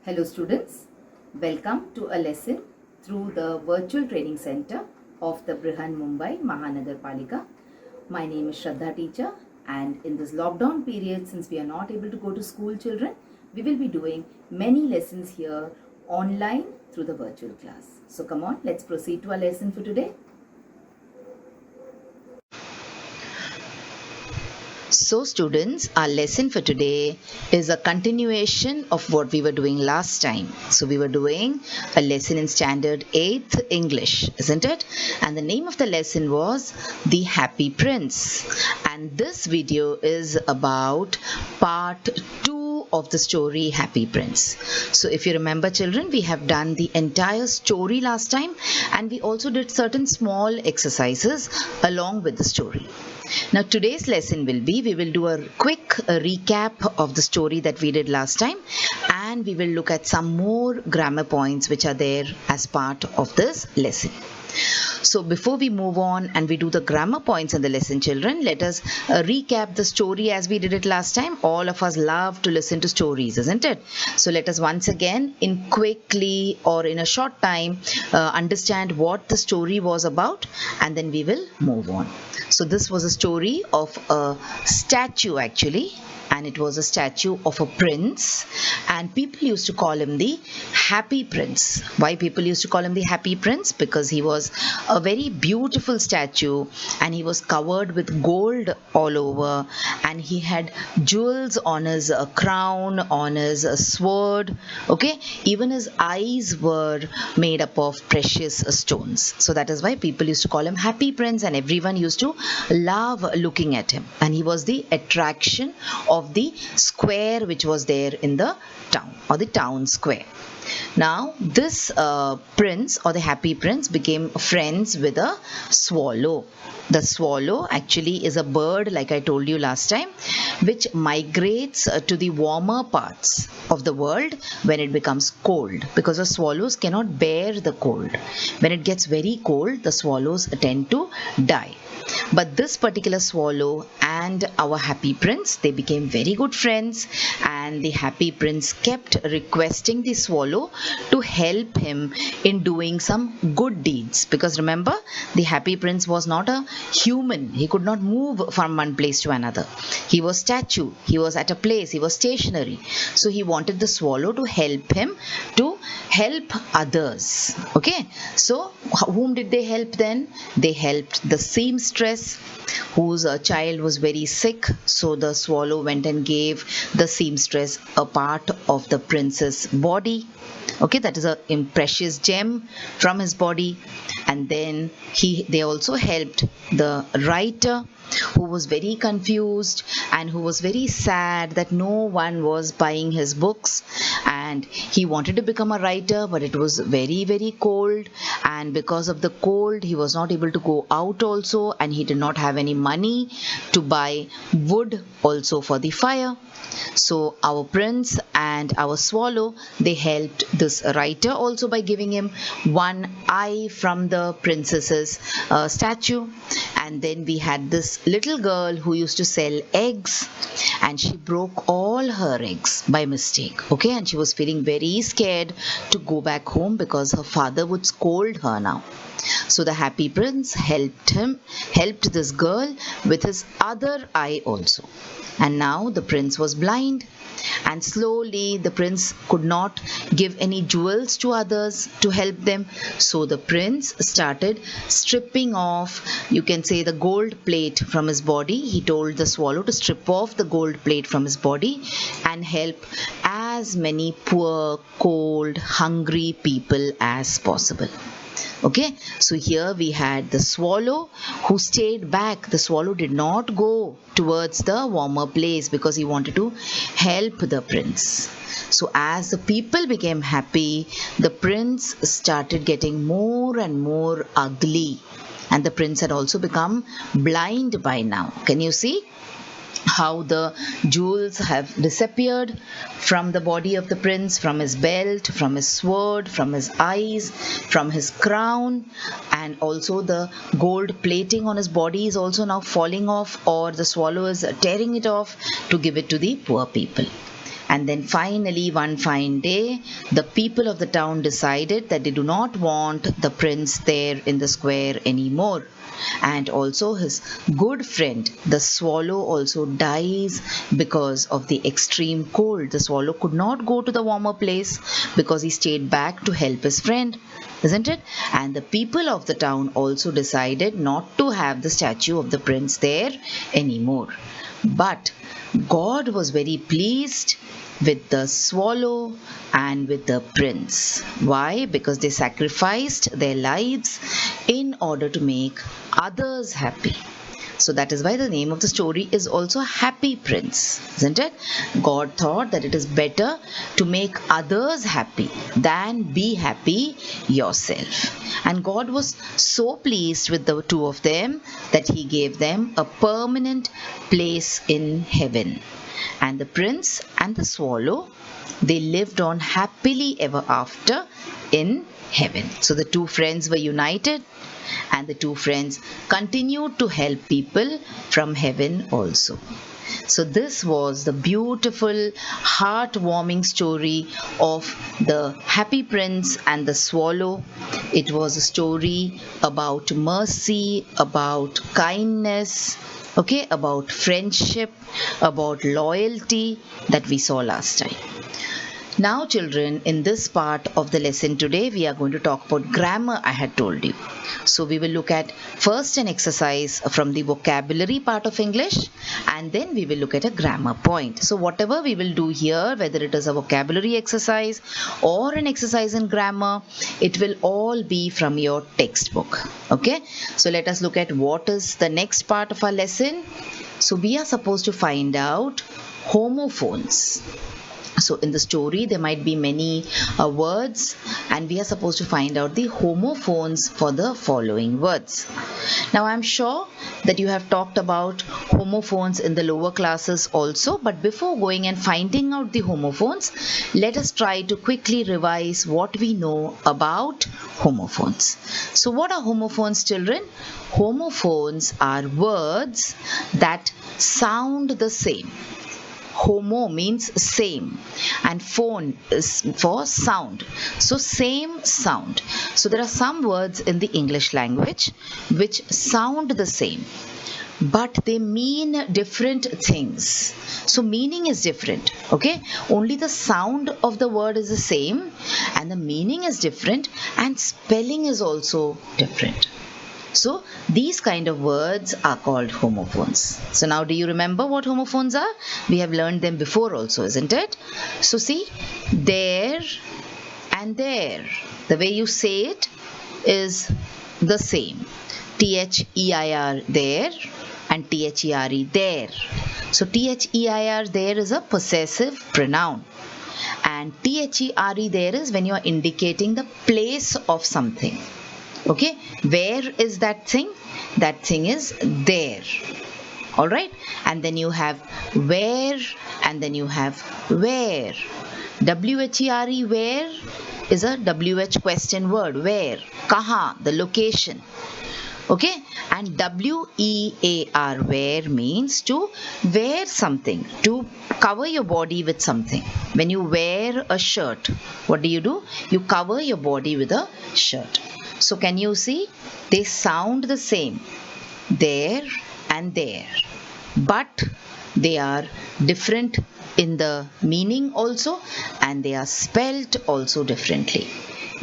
Hello students, welcome to a lesson through the virtual training center of the Brihan Mumbai Mahanagar Palika. My name is Shraddha teacher, and in this lockdown period, since we are not able to go to school, children, we will be doing many lessons here online through the virtual class. So come on, let's proceed to our lesson for today. So students, our lesson for today is a continuation of what we were doing last time. So we were doing a lesson in standard 8th English, isn't it? And the name of the lesson was The Happy Prince. And this video is about part 2 of the story Happy Prince. So if you remember children, we have done the entire story last time, and we also did certain small exercises along with the story. Now today's lesson will be, we will do a quick recap of the story that we did last time, and we will look at some more grammar points which are there as part of this lesson. So before we move on and we do the grammar points in the lesson, children, let us recap the story as we did it last time. All of us love to listen to stories, isn't it? So let us once again, in quickly or in a short time, understand what the story was about, and then we will move on. So this was a story of a statue actually, and it was a statue of a prince, and people used to call him the Happy Prince. Why people used to call him the Happy Prince? Because he was a very beautiful statue, and he was covered with gold all over, and he had jewels on his crown, on his sword. Okay, even his eyes were made up of precious stones. So that is why people used to call him Happy Prince, and everyone used to love looking at him, and he was the attraction of the square which was there in the town, or the town square. Now this prince, or the Happy Prince, became friends with a swallow. The swallow actually is a bird, like I told you last time, which migrates to the warmer parts of the world when it becomes cold, because the swallows cannot bear the cold. When it gets very cold, the swallows tend to die. But this particular swallow and our Happy Prince, they became very good friends, and the Happy Prince kept requesting the swallow to help him in doing some good deeds. Because remember, the Happy Prince was not a human. He could not move from one place to another. He was statue. He was at a place. He was stationary. So he wanted the swallow to help him to help others. Okay. So whom did they help then? They helped the seamstress whose child was very sick. So the swallow went and gave the seamstress a part of the prince's body. Okay, that is a precious gem from his body. And then they also helped the writer, who was very confused and who was very sad that no one was buying his books, and he wanted to become a writer, but it was very, very cold, and because of the cold he was not able to go out also, and he did not have any money to buy wood also for the fire. So our prince and our swallow, they helped this writer also by giving him one eye from the princess's statue. And then we had this little girl who used to sell eggs, and she broke all her eggs by mistake. Okay, and she was feeling very scared to go back home because her father would scold her now. So the Happy Prince helped this girl with his other eye also. And now the prince was blind, and slowly the prince could not give any jewels to others to help them. So the prince started stripping off, you can say, the gold plate from his body. He told the swallow to strip off the gold plate from his body and help as many poor, cold, hungry people as possible. Okay, so here we had the swallow who stayed back. The swallow did not go towards the warmer place because he wanted to help the prince. So as the people became happy, the prince started getting more and more ugly, and the prince had also become blind by now. Can you see how the jewels have disappeared from the body of the prince, from his belt, from his sword, from his eyes, from his crown, and also the gold plating on his body is also now falling off, or the swallow is tearing it off to give it to the poor people. And then finally, one fine day, the people of the town decided that they do not want the prince there in the square anymore. And also his good friend, the swallow, also dies because of the extreme cold. The swallow could not go to the warmer place because he stayed back to help his friend, isn't it? And the people of the town also decided not to have the statue of the prince there anymore. But God was very pleased with the swallow and with the prince. Why? Because they sacrificed their lives in order to make others happy. So that is why the name of the story is also Happy Prince, isn't it? God thought that it is better to make others happy than be happy yourself. And God was so pleased with the two of them that he gave them a permanent place in heaven. And the prince and the swallow, they lived on happily ever after in heaven. So the two friends were united, and the two friends continued to help people from heaven also. So this was the beautiful, heartwarming story of the Happy Prince and the Swallow. It was a story about mercy, about kindness, okay, about friendship, about loyalty that we saw last time. Now, children, in this part of the lesson today, we are going to talk about grammar, I had told you. So, we will look at first an exercise from the vocabulary part of English, and then we will look at a grammar point. So, whatever we will do here, whether it is a vocabulary exercise or an exercise in grammar, it will all be from your textbook. Okay? So, let us look at what is the next part of our lesson. So, we are supposed to find out homophones. So in the story there might be many words, and we are supposed to find out the homophones for the following words. Now I am sure that you have talked about homophones in the lower classes also, but before going and finding out the homophones, let us try to quickly revise what we know about homophones. So what are homophones, children? Homophones are words that sound the same. Homo means same, and phone is for sound. So same sound. So there are some words in the English language which sound the same, but they mean different things. So meaning is different, okay? Only the sound of the word is the same, and the meaning is different, and spelling is also different. So these kind of words are called homophones. So now do you remember what homophones are? We have learned them before also, isn't it? So see, there and there. The way you say it is the same. T-H-E-I-R there and T-H-E-R-E there. So T-H-E-I-R there is a possessive pronoun. And T-H-E-R-E there is when you are indicating the place of something. Okay, where is that thing? That thing is there. All right, and then you have where, and then you have where. W-H-E-R-E, where is a W-H question word. Where? Kaha, the location. Okay, and W-E-A-R, where means to wear something, to cover your body with something. When you wear a shirt, what do? You cover your body with a shirt. So can you see? They sound the same, there and there, but they are different in the meaning also, and they are spelt also differently.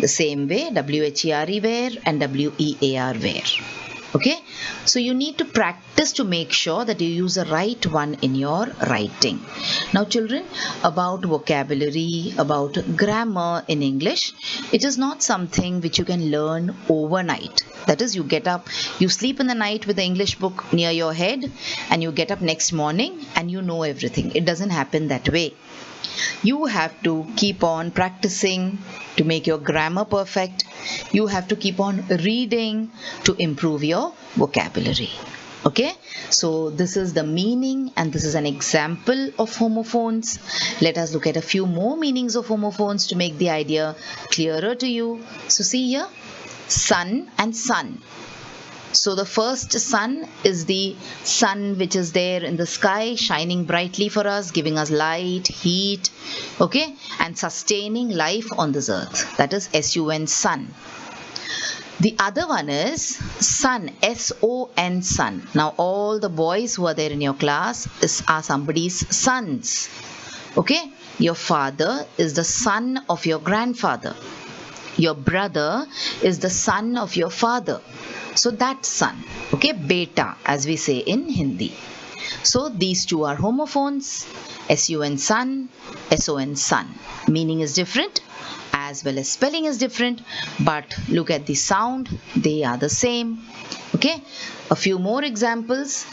The same way, W-H-E-R-E where and W-E-A-R where. Okay, so you need to practice to make sure that you use the right one in your writing. Now children, about vocabulary, about grammar in English, it is not something which you can learn overnight. That is, you get up, you sleep in the night with the English book near your head, and you get up next morning and you know everything. It doesn't happen that way. You have to keep on practicing to make your grammar perfect. You have to keep on reading to improve your vocabulary. Okay, so this is the meaning, and this is an example of homophones. Let us look at a few more meanings of homophones to make the idea clearer to you. So see here, sun and sun. So the first sun is the sun which is there in the sky, shining brightly for us, giving us light, heat, okay, and sustaining life on this earth. That is sun, sun. The other one is son, son, son. Now all the boys who are there in your class are somebody's sons. Okay, your father is the son of your grandfather. Your brother is the son of your father. So that son, okay, beta as we say in Hindi. So these two are homophones, sun son, son son. Meaning is different as well as spelling is different, but look at the sound, they are the same. Okay, a few more examples.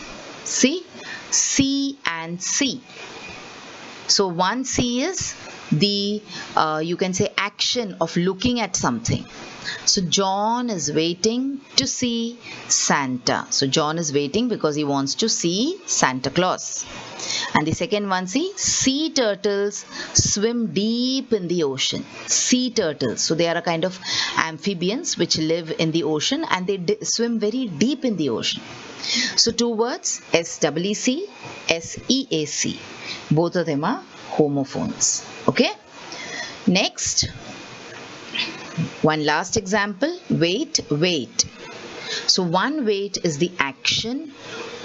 See, see and see. So one see is the you can say action of looking at something. So John is waiting to see Santa. So John is waiting because he wants to see Santa Claus. And the second one, see, sea turtles swim deep in the ocean. Sea turtles. So they are a kind of amphibians which live in the ocean and they swim very deep in the ocean. So two words, SEEC, SEAC. Both of them are homophones. Okay. Next, one last example, wait, wait. So one wait is the action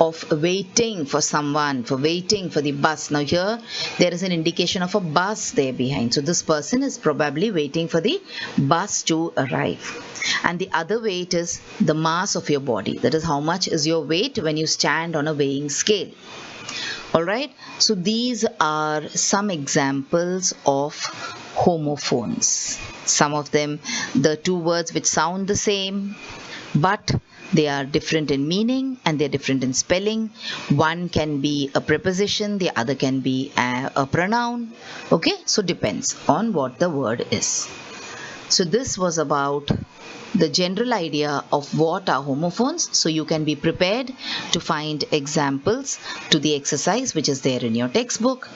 of waiting for someone, for waiting for the bus. Now here there is an indication of a bus there behind. So this person is probably waiting for the bus to arrive. And the other weight is the mass of your body. That is how much is your weight when you stand on a weighing scale. Alright, so these are some examples of homophones. Some of them, the two words which sound the same, but they are different in meaning and they're different in spelling. One can be a preposition, the other can be a pronoun. Okay, so depends on what the word is. So this was about the general idea of what are homophones, so you can be prepared to find examples to the exercise which is there in your textbook.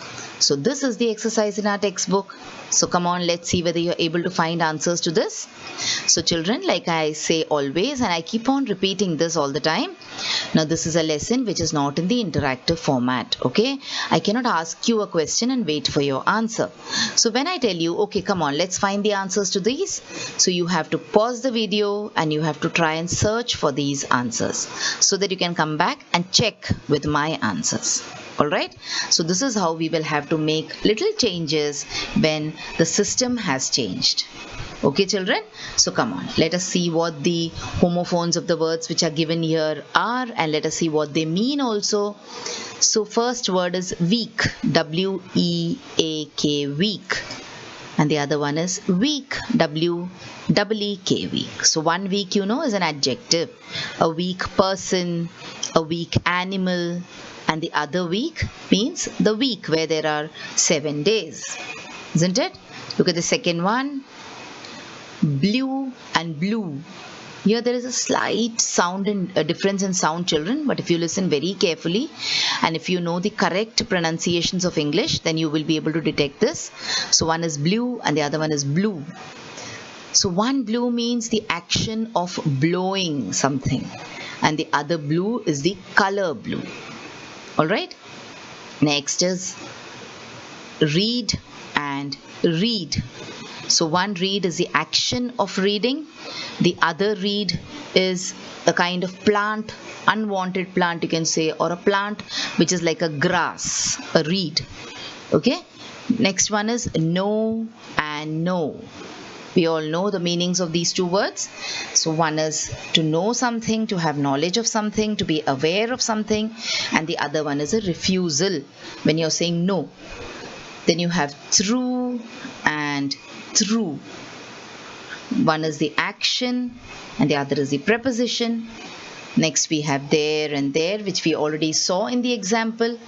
So this is the exercise in our textbook. So come on, let's see whether you're able to find answers to this. So children, like I say always, and I keep on repeating this all the time, now this is a lesson which is not in the interactive format, okay? I cannot ask you a question and wait for your answer. So when I tell you, okay, come on, let's find the answers to these, so you have to pause the video and you have to try and search for these answers so that you can come back and check with my answers. Alright, so this is how we will have to make little changes when the system has changed. Okay children, so come on, let us see what the homophones of the words which are given here are, and let us see what they mean also. So first word is weak, W-E-A-K, weak, and the other one is weak, W-E-E-K, weak. So one weak, you know, is an adjective, a weak person, a weak animal, and the other week means the week where there are 7 days, isn't it? Look at the second one, blue and blue. Here there is a slight sound and a difference in sound, children, but if you listen very carefully and if you know the correct pronunciations of English, then you will be able to detect this. So one is blue and the other one is blue. So one blue means the action of blowing something, and the other blue is the color blue. Alright, next is read and read. So one read is the action of reading, the other read is a kind of plant, unwanted plant you can say, or a plant which is like a grass, a reed. Okay, next one is know and know. We all know the meanings of these two words. So one is to know something, to have knowledge of something, to be aware of something, and the other one is a refusal. When you're saying no, then you have through and through. One is the action and the other is the preposition. Next we have there and there, which we already saw in the example.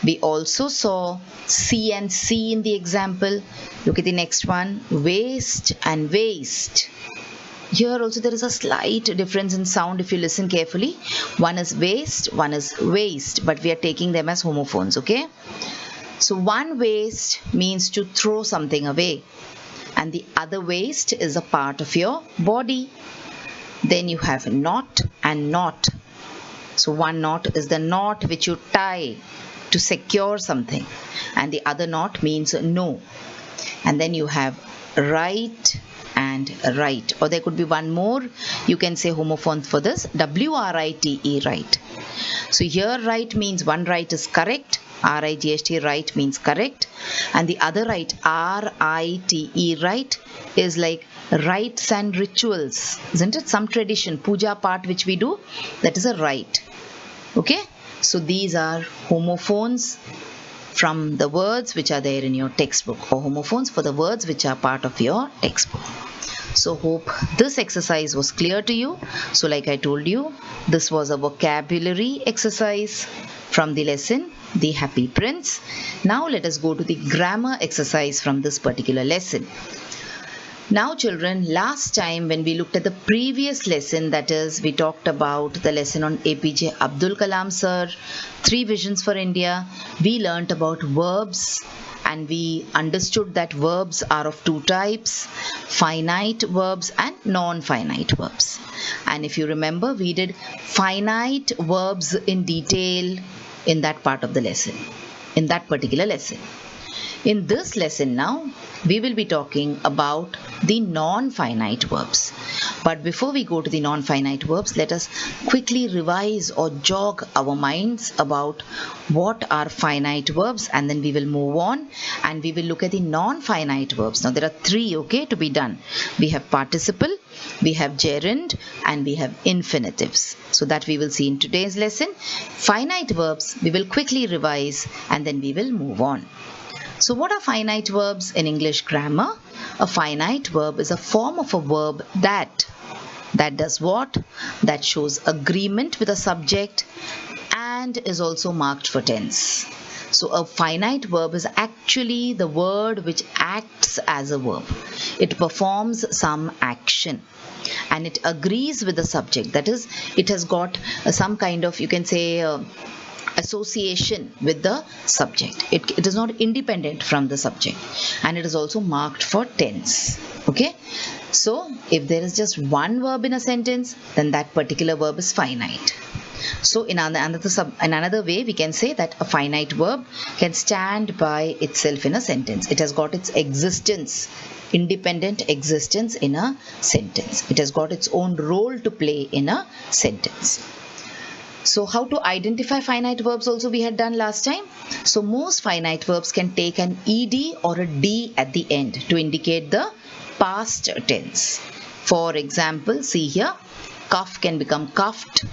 We also saw see and see in the example. Look at the next one, waste and waste. Here also there is a slight difference in sound if you listen carefully. One is waste, one is waste, but we are taking them as homophones, okay? So one waste means to throw something away, and the other waste is a part of your body. Then you have knot and knot. So one knot is the knot which you tie to secure something, and the other knot means no. And then you have right and right, or there could be one more. You can say homophones for this, WRITE, right. So here right means one right is correct, RIGHT, right means correct, and the other right, RITE, right, is like rites and rituals, isn't it? Some tradition, puja part which we do, that is a rite. Okay, so these are homophones from the words which are there in your textbook, or homophones for the words which are part of your textbook. So hope this exercise was clear to you. So like I told you, this was a vocabulary exercise from the lesson The Happy Prince. Now let us go to the grammar exercise from this particular lesson. Now children, last time when we looked at the previous lesson, that is we talked about the lesson on APJ Abdul Kalam sir, 3 visions for India, we learnt about verbs, and we understood that verbs are of 2 types, finite verbs and non-finite verbs. And if you remember, we did finite verbs in detail in that part of the lesson, in that particular lesson. In this lesson now, we will be talking about the non-finite verbs. But before we go to the non-finite verbs, let us quickly revise or jog our minds about what are finite verbs, and then we will move on and we will look at the non-finite verbs. Now there are 3, okay, to be done. We have participle, we have gerund, and we have infinitives. So that we will see in today's lesson. Finite verbs we will quickly revise and then we will move on. So what are finite verbs in English grammar? A finite verb is a form of a verb that does what? That shows agreement with a subject and is also marked for tense. So a finite verb is actually the word which acts as a verb. It performs some action and it agrees with the subject. That is, it has got some kind of, you can say, association with the subject. It is not independent from the subject, and it is also marked for tense. Okay, so if there is just one verb in a sentence, then that particular verb is finite. So in another way, we can say that a finite verb can stand by itself in a sentence. It has got its existence, independent existence in a sentence. It has got its own role to play in a sentence. So how to identify finite verbs also we had done last time. So most finite verbs can take an ed or a d at the end to indicate the past tense. For example, see here, cuff can become cuffed,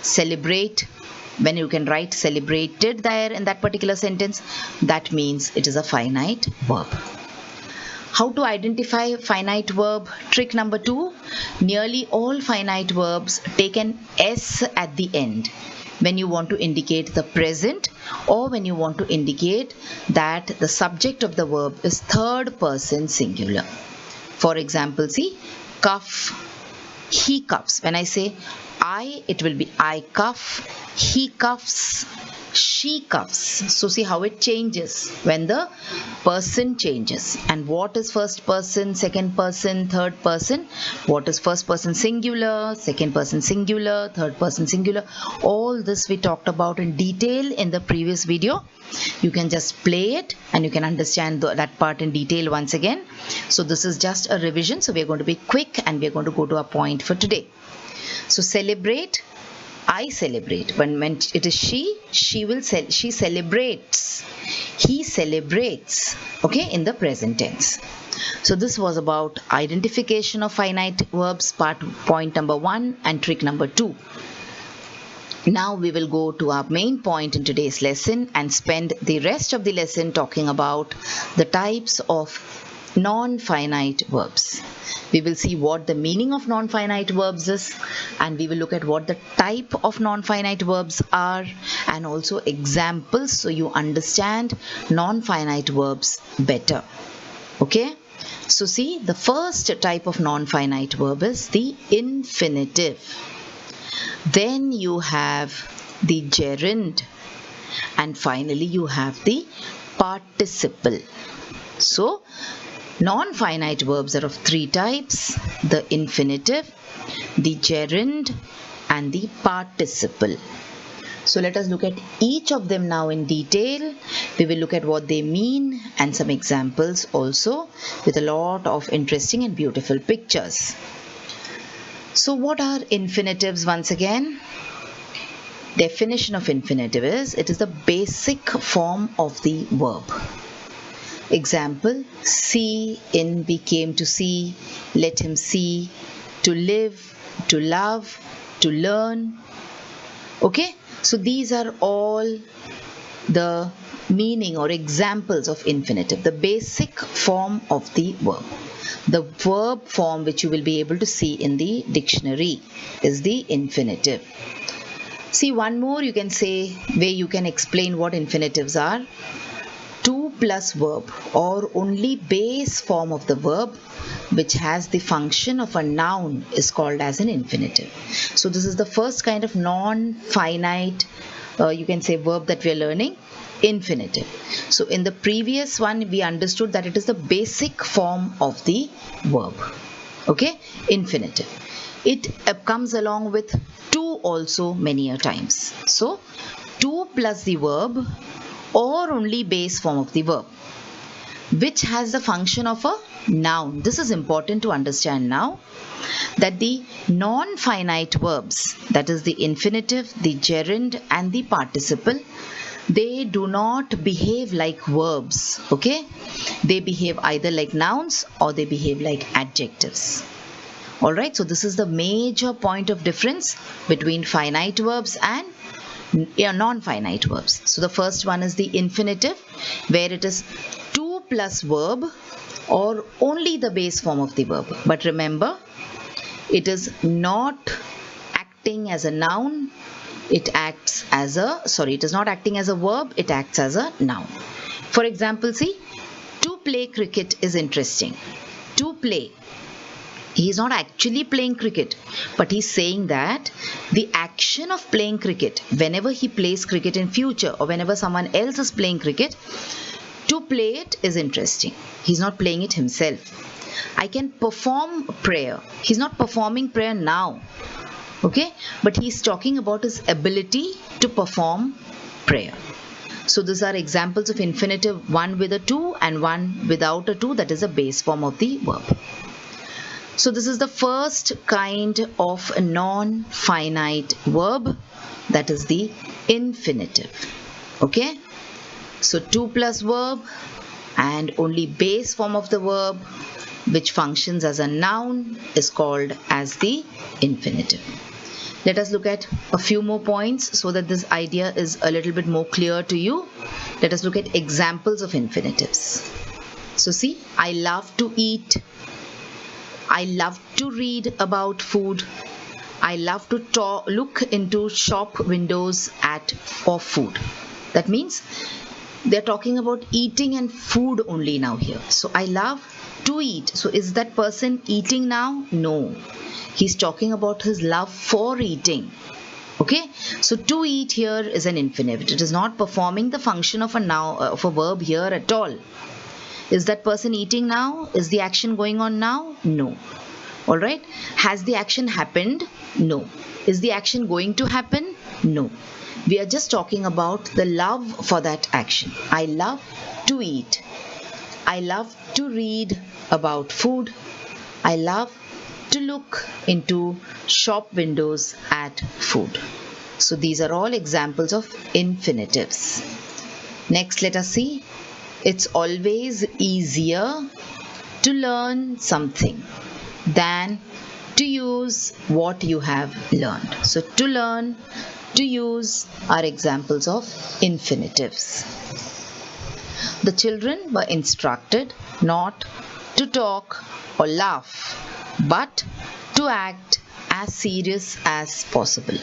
celebrate, when you can write celebrated there in that particular sentence, that means it is a finite verb. How to identify finite verb? Trick number 2. Nearly all finite verbs take an S at the end when you want to indicate the present or when you want to indicate that the subject of the verb is third person singular. For example, see, cuff, he cuffs. When I say I, it will be I cuff, he cuffs, she cuffs. So see how it changes when the person changes. And what is first person, second person, third person? What is first person singular, second person singular, third person singular? All this we talked about in detail in the previous video. You can just play it and you can understand that part in detail once again. So this is just a revision. So we are going to be quick and we are going to go to our point for today. So celebrate, I celebrate. When it is she celebrates. He celebrates. Okay, in the present tense. So this was about identification of finite verbs, point number 1 and trick number 2. Now we will go to our main point in today's lesson and spend the rest of the lesson talking about the types of non-finite verbs. We will see what the meaning of non-finite verbs is, and we will look at what the type of non-finite verbs are and also examples so you understand non-finite verbs better. Okay? So see, the first type of non-finite verb is the infinitive. Then you have the gerund, and finally you have the participle. So Non-finite verbs are of three types: the infinitive, the gerund, and the participle. So let us look at each of them now in detail. We will look at what they mean and some examples also, with a lot of interesting and beautiful pictures. So what are infinitives once again? Definition of infinitive is, it is the basic form of the verb. Example: see, in, became to see, let him see, to live, to love, to learn. Okay, so these are all the meaning or examples of infinitive, the basic form of the verb. The verb form which you will be able to see in the dictionary is the infinitive. See, one more you can say way you can explain what infinitives are. To plus verb, or only base form of the verb which has the function of a noun, is called as an infinitive. So this is the first kind of non-finite you can say verb that we are learning, infinitive. So in the previous one we understood that it is the basic form of the verb. Okay, infinitive. It comes along with to also many a times. So to plus the verb or only base form of the verb which has the function of a noun. This is important to understand now, that the non-finite verbs, that is the infinitive, the gerund, and the participle, they do not behave like verbs. Okay, they behave either like nouns or they behave like adjectives. Alright, so this is the major point of difference between finite verbs and non-finite verbs. So the first one is the infinitive, where it is to plus verb or only the base form of the verb. But remember, it is not acting as a noun. It acts as a, it is not acting as a verb, it acts as a noun. For example, see, to play cricket is interesting. To play. He is not actually playing cricket, but he's saying that the action of playing cricket, whenever he plays cricket in future or whenever someone else is playing cricket, to play it is interesting. He's not playing it himself. I can perform prayer. He's not performing prayer now. Okay, but he's talking about his ability to perform prayer. So these are examples of infinitive, one with a to and one without a to, that is a base form of the verb. So this is the first kind of a non-finite verb, that is the infinitive. Okay, so to plus verb and only base form of the verb which functions as a noun is called as the infinitive. Let us look at a few more points so that this idea is a little bit more clear to you. Let us look at examples of infinitives. So see, I love to eat. I love to read about food. I love to look into shop windows for food. That means they're talking about eating and food only now here. So I love to eat. So is that person eating now? No. He's talking about his love for eating. Okay, so to eat here is an infinitive. It is not performing the function of a noun, of a verb here at all. Is that person eating now? Is the action going on now? No. Alright. Has the action happened? No. Is the action going to happen? No. We are just talking about the love for that action. I love to eat. I love to read about food. I love to look into shop windows at food. So these are all examples of infinitives. Next, let us see. It's always easier to learn something than to use what you have learned. So to learn, to use are examples of infinitives. The children were instructed not to talk or laugh, but to act as serious as possible.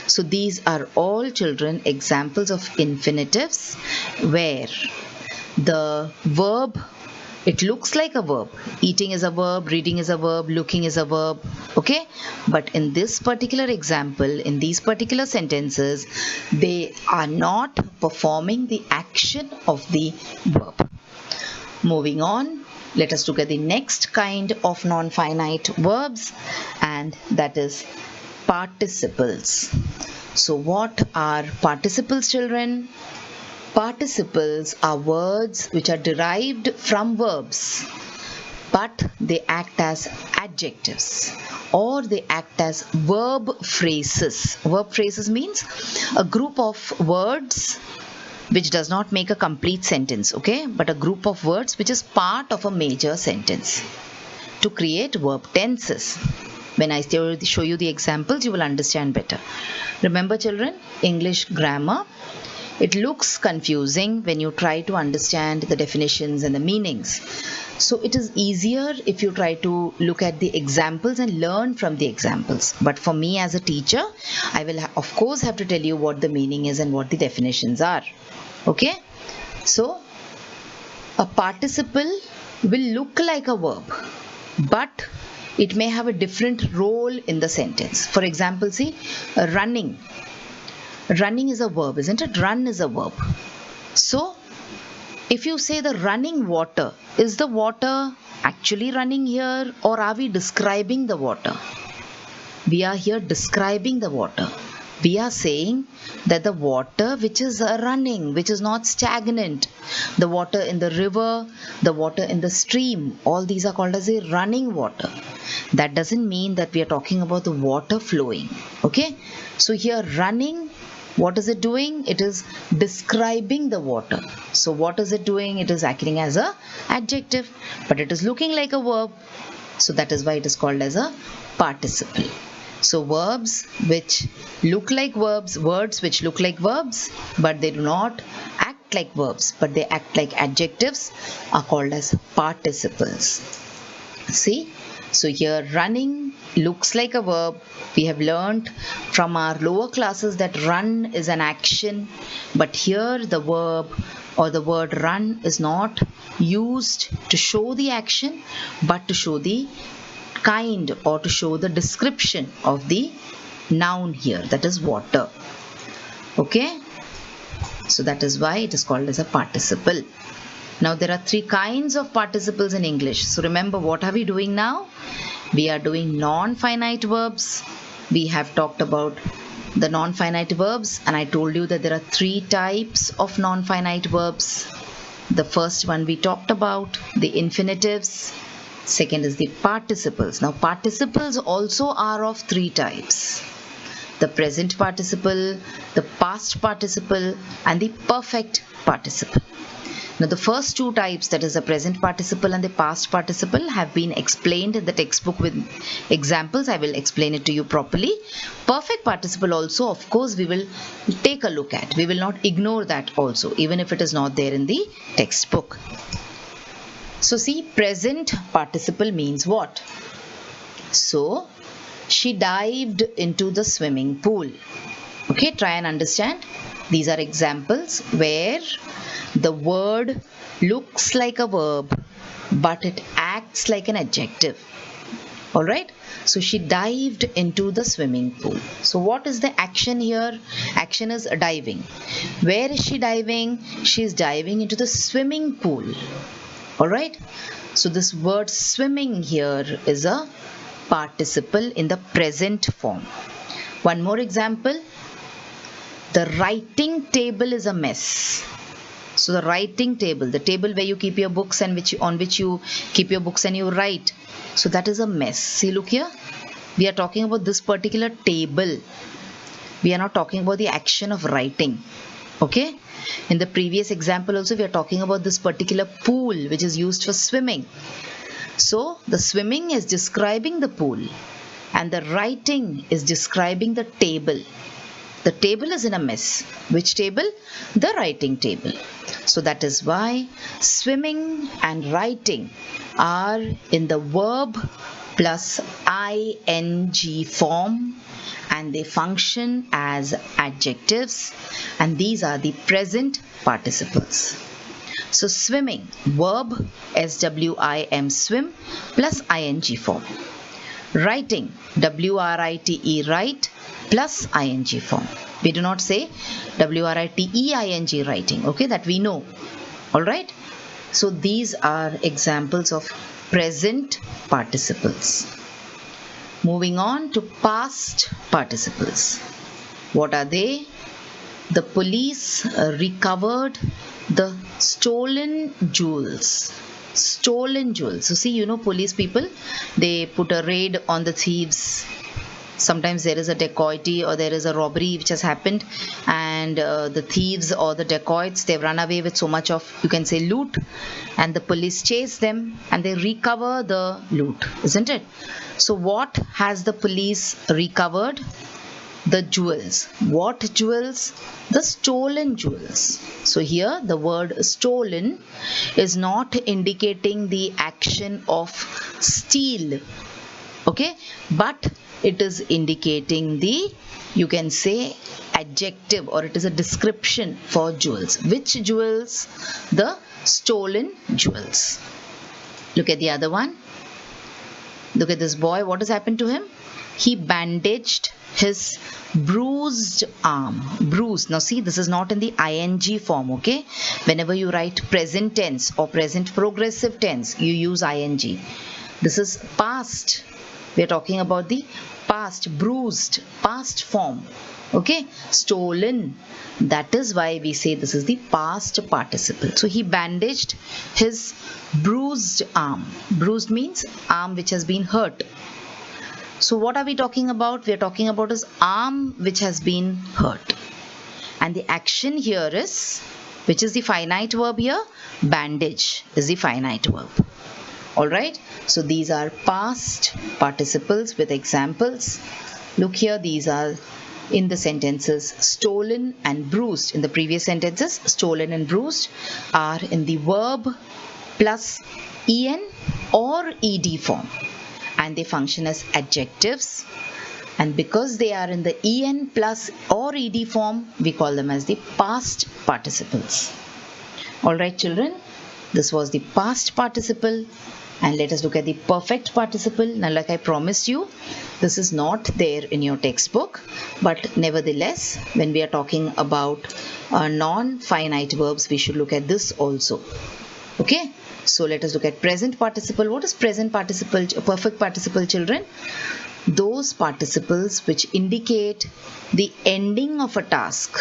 So these are all, children, examples of infinitives where the verb, it looks like a verb. Eating is a verb, reading is a verb, looking is a verb. Okay? But in this particular example, in these particular sentences, they are not performing the action of the verb. Moving on, Let us look at the next kind of non-finite verbs, and that is participles. So what are participles, children? Participles are words which are derived from verbs, but they act as adjectives or they act as verb phrases. Verb phrases means a group of words which does not make a complete sentence, okay, but a group of words which is part of a major sentence to create verb tenses. When I show you the examples, you will understand better. Remember, children, English grammar, it looks confusing when you try to understand the definitions and the meanings. So it is easier if you try to look at the examples and learn from the examples. But for me as a teacher, I will of course have to tell you what the meaning is and what the definitions are. Okay? So a participle will look like a verb, but it may have a different role in the sentence. For example, see, running. Running is a verb, isn't it? Run is a verb. So, if you say the running water, is the water actually running here, or are we describing the water? We are here describing the water. We are saying that the water which is running, which is not stagnant, the water in the river, the water in the stream, all these are called as a running water. That doesn't mean that we are talking about the water flowing. Okay? So here running, what is it doing? It is describing the water. So what is it doing? It is acting as a adjective, but it is looking like a verb. So that is why it is called as a participle. So verbs which look like verbs, words which look like verbs, but they do not act like verbs, but they act like adjectives, are called as participles. See? So here running looks like a verb. We have learnt from our lower classes that run is an action, but here the verb or the word run is not used to show the action, but to show the kind or to show the description of the noun here, that is water. Okay? So that is why it is called as a participle. Now there are three kinds of participles in English. So remember, what are we doing now? We are doing non-finite verbs. We have talked about the non-finite verbs, and I told you that there are three types of non-finite verbs. The first one we talked about, the infinitives. Second is the participles. Now participles also are of three types: the present participle, the past participle, and the perfect participle. Now the first two types, that is the present participle and the past participle, have been explained in the textbook with examples. I will explain it to you properly. Perfect participle also, of course, we will take a look at. We will not ignore that also, even if it is not there in the textbook. So see, present participle means what? So, she dived into the swimming pool. Okay, try and understand. These are examples where the word looks like a verb, but it acts like an adjective. Alright, so she dived into the swimming pool. So what is the action here? Action is diving. Where is she diving? She is diving into the swimming pool. Alright, so this word swimming here is a participle in the present form. One more example. The writing table is a mess. So the writing table, the table where you keep your books and on which you keep your books and you write. So that is a mess. See, look here. We are talking about this particular table. We are not talking about the action of writing. Okay? In the previous example also, we are talking about this particular pool which is used for swimming. So the swimming is describing the pool and the writing is describing the table. The table is in a mess. Which table? The writing table. So that is why swimming and writing are in the verb plus ing form, and they function as adjectives, and these are the present participles. So swimming, verb swim, swim plus ing form. Writing, write, write plus ing form. We do not say writing, writing, okay, that we know. Alright. So these are examples of present participles. Moving on to past participles. What are they? The police recovered the stolen jewels. Stolen jewels. So see, police people, they put a raid on the thieves. Sometimes there is a dacoity or there is a robbery which has happened, and the thieves or the dacoits, they've run away with so much of, you can say, loot, and the police chase them and they recover the loot, isn't it? So what has the police recovered? The jewels. What jewels? The stolen jewels. So here the word stolen is not indicating the action of steal, okay, but it is indicating the, you can say, adjective, or it is a description for jewels. Which jewels? The stolen jewels. Look at the other one. Look at this boy. What has happened to him? He bandaged his bruised arm. Bruised. Now see, this is not in the ing form, okay? Whenever you write present tense or present progressive tense, you use ing. This is past. We are talking about the past, bruised, past form. Okay, stolen. That is why we say this is the past participle. So he bandaged his bruised arm. Bruised means arm which has been hurt. So what are we talking about? We are talking about his arm which has been hurt. And the action here is, which is the finite verb here? Bandage is the finite verb. Alright, so these are past participles with examples. Look here, these are in the sentences stolen and bruised. In the previous sentences, stolen and bruised are in the verb plus en or ed form, and they function as adjectives. And because they are in the en plus or ed form, we call them as the past participles. Alright children, this was the past participle. And let us look at the perfect participle. Now, like I promised you, this is not there in your textbook, but nevertheless, when we are talking about non-finite verbs, we should look at this also. Okay, so let us look at present participle. What is present participle, perfect participle, children? Those participles which indicate the ending of a task,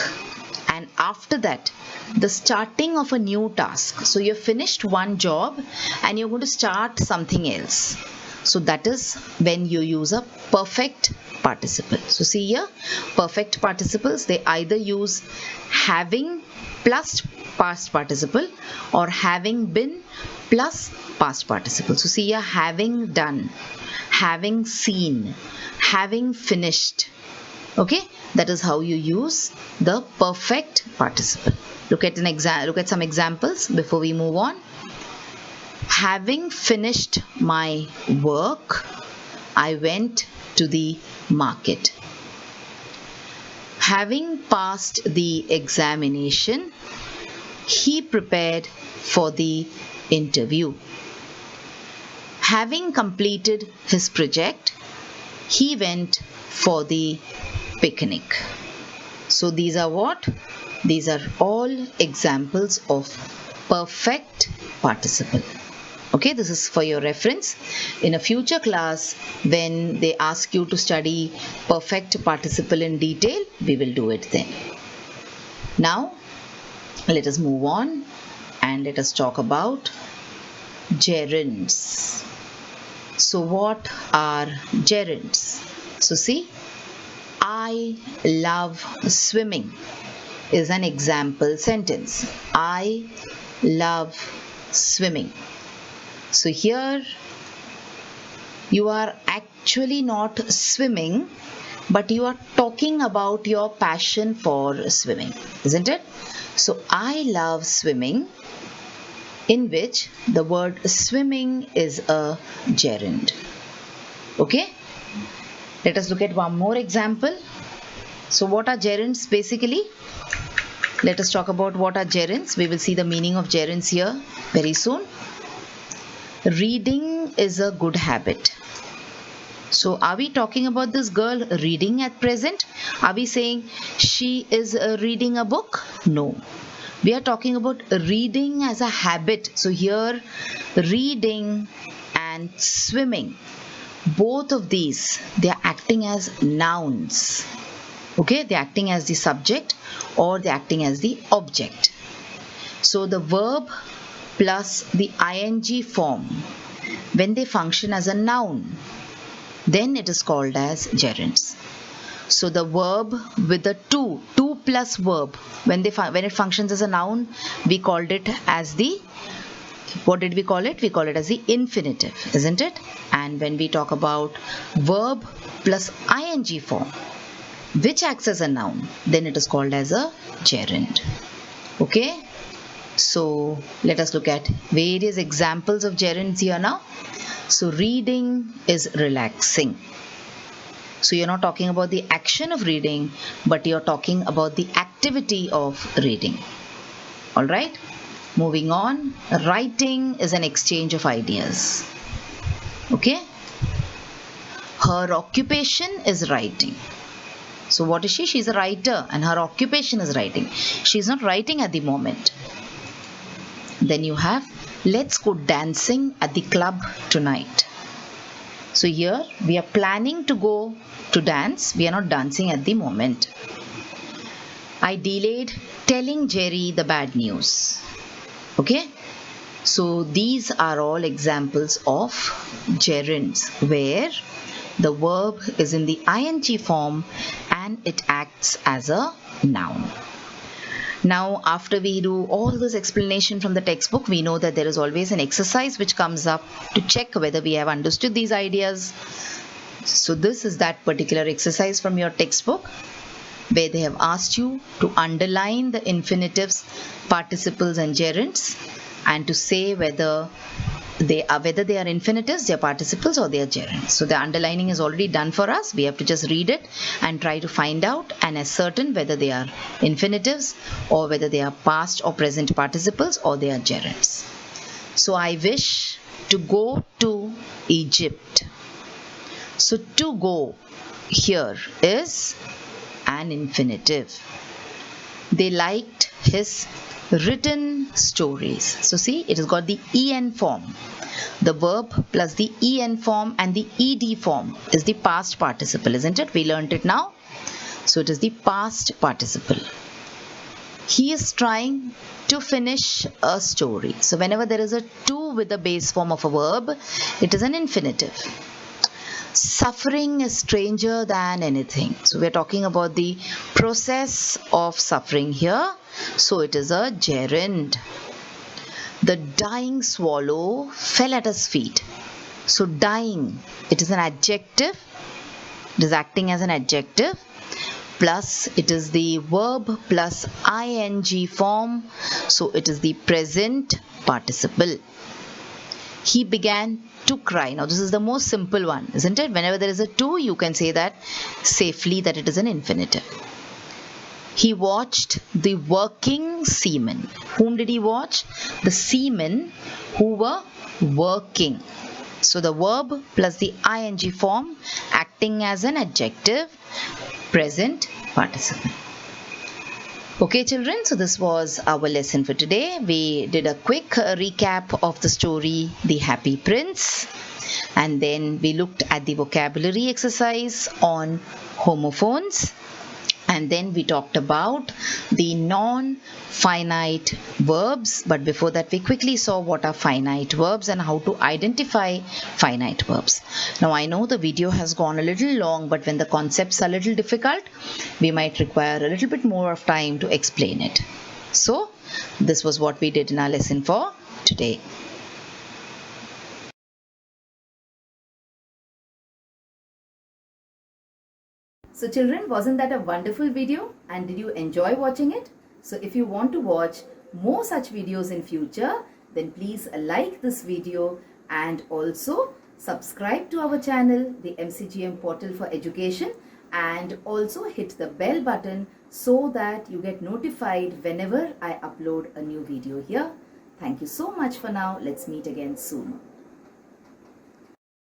and after that the starting of a new task. So you have finished one job and you're going to start something else. So that is when you use a perfect participle. So see here, perfect participles, they either use having plus past participle or having been plus past participle. So see here, having done, having seen, having finished. Okay, that is how you use the perfect participle. Look at some examples before we move on. Having finished my work, I went to the market. Having passed the examination, he prepared for the interview. Having completed his project, he went for the picnic. So these are what? These are all examples of perfect participle. Okay, this is for your reference. In a future class, when they ask you to study perfect participle in detail, we will do it then. Now, let us move on and let us talk about gerunds. So what are gerunds? So see, I love swimming is an example sentence. I love swimming. So here you are actually not swimming, but you are talking about your passion for swimming, isn't it? So I love swimming, in which the word swimming is a gerund. Okay? Let us look at one more example. So what are gerunds basically? Let us talk about what are gerunds. We will see the meaning of gerunds here very soon. Reading is a good habit. So are we talking about this girl reading at present? Are we saying she is reading a book? No. We are talking about reading as a habit. So here, reading and swimming, both of these, they are acting as nouns. Okay, they're acting as the subject or they're acting as the object. So the verb plus the ing form, when they function as a noun, then it is called as gerunds. So the verb with the to plus verb, when it functions as a noun, we called it as the, what did we call it? We call it as the infinitive, isn't it? And when we talk about verb plus ing form, which acts as a noun, then it is called as a gerund. Okay, so let us look at various examples of gerunds here now. So reading is relaxing. So you're not talking about the action of reading, but you're talking about the activity of reading. All right, moving on. Writing is an exchange of ideas. Okay, her occupation is writing. So what is she? She's a writer and her occupation is writing. She's not writing at the moment. Then you have, let's go dancing at the club tonight. So here we are planning to go to dance. We are not dancing at the moment. I delayed telling Jerry the bad news. Okay. So these are all examples of gerunds where the verb is in the ing form and it acts as a noun. Now, after we do all this explanation from the textbook, we know that there is always an exercise which comes up to check whether we have understood these ideas. So this is that particular exercise from your textbook where they have asked you to underline the infinitives, participles and gerunds and to say whether they are infinitives, they are participles or they are gerunds. So the underlining is already done for us. We have to just read it and try to find out and ascertain whether they are infinitives or whether they are past or present participles or they are gerunds. So I wish to go to Egypt. So to go here is an infinitive. They liked his written stories. So see, it has got the en form. The verb plus the en form and the ed form is the past participle, isn't it? We learned it now. So it is the past participle. He is trying to finish a story. So whenever there is a to with the base form of a verb, it is an infinitive. Suffering is stranger than anything. So we are talking about the process of suffering here. So it is a gerund. The dying swallow fell at his feet. So dying, it is an adjective. It is acting as an adjective. Plus it is the verb plus ing form. So it is the present participle. He began to cry. Now this is the most simple one, isn't it? Whenever there is a to, you can say that safely that it is an infinitive. He watched the working seamen. Whom did he watch? The seamen who were working. So the verb plus the ing form acting as an adjective, present participle. Okay children, so this was our lesson for today. We did a quick recap of the story The Happy Prince, and then we looked at the vocabulary exercise on homophones, and then we talked about the non-finite verbs. But before that, we quickly saw what are finite verbs and how to identify finite verbs. Now I know the video has gone a little long, but when the concepts are a little difficult, we might require a little bit more of time to explain it. So this was what we did in our lesson for today. So children, wasn't that a wonderful video? And did you enjoy watching it? So if you want to watch more such videos in future, then please like this video and also subscribe to our channel, the MCGM Portal for Education, and also hit the bell button so that you get notified whenever I upload a new video here. Thank you so much for now. Let's meet again soon.